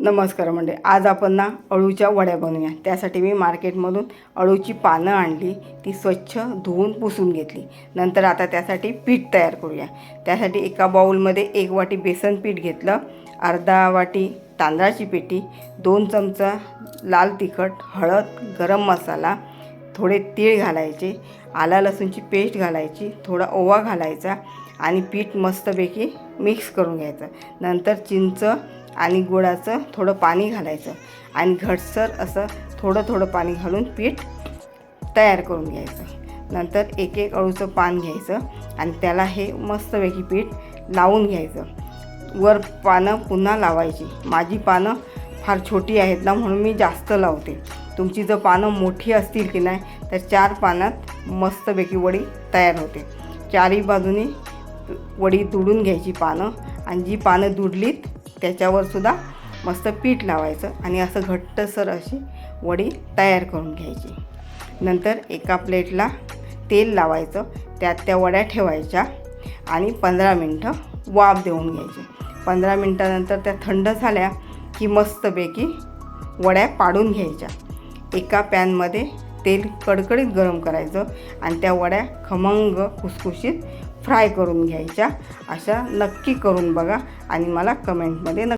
नमस्कार मंडळी, आज आपण ना अळूच्या वड्या बनवूया। त्यासाठी मी मार्केटमधून अळूची पानं आणली, ती स्वच्छ धुवून पुसून घेतली। नंतर आता त्यासाठी पीठ तयार करूया। त्यासाठी एका बाउलमध्ये 1 वाटी बेसन पीठ घेतलं, अर्धा वाटी तांदळाची पिठी, 2 चमचा लाल तिखट, हळद, गरम मसाला, थोडे तीळ घालायचे, आला लसूणची पेस्ट घालायची, थोडा ओवा घालायचा आणि पीठ मस्तपैकी मिक्स करून घ्यायचं। नंतर चिंच आणि गुळाचं थोडं पाणी घालायचं आणि घटसर असं थोडं पाणी घालून पीठ तयार करून घ्यायचं। नंतर एक अळूचं पान घ्यायचं आणि त्याला हे मस्तपैकी पीठ लावून घ्यायचं। वर पानं पुन्हा लावायची। माझी पानं फार छोटी आहेत ना, म्हणून मी जास्त लावते। तुमची जर पानं मोठी असतील की नाही तर 4 पानात मस्तपैकी वडी तयार होते। चारही बाजूनी वडी दुडून घ्यायची पानं, आणि जी पानं दुडलीत त्याच्यावर सुद्धा मस्त पीठ लावायचं आणि असं घट्टसर अशी वडी तयार करून घ्यायची। नंतर एका प्लेटला तेल लावायचं, त्यात त्या वड्या ठेवायच्या आणि 15 मिनटं वाफ देऊन घ्यायची। 15 मिनटानंतर त्या थंड झाल्या की मस्तपैकी वड्या पाडून घ्यायच्या। एका पॅनमध्ये तेल कडकडीत गरम करायचं आणि त्या वड्या खमंग खुसखुशीत फ्राय करून घ्यायच्या। अशा नक्की करून बघा आणि मला कमेंटमध्ये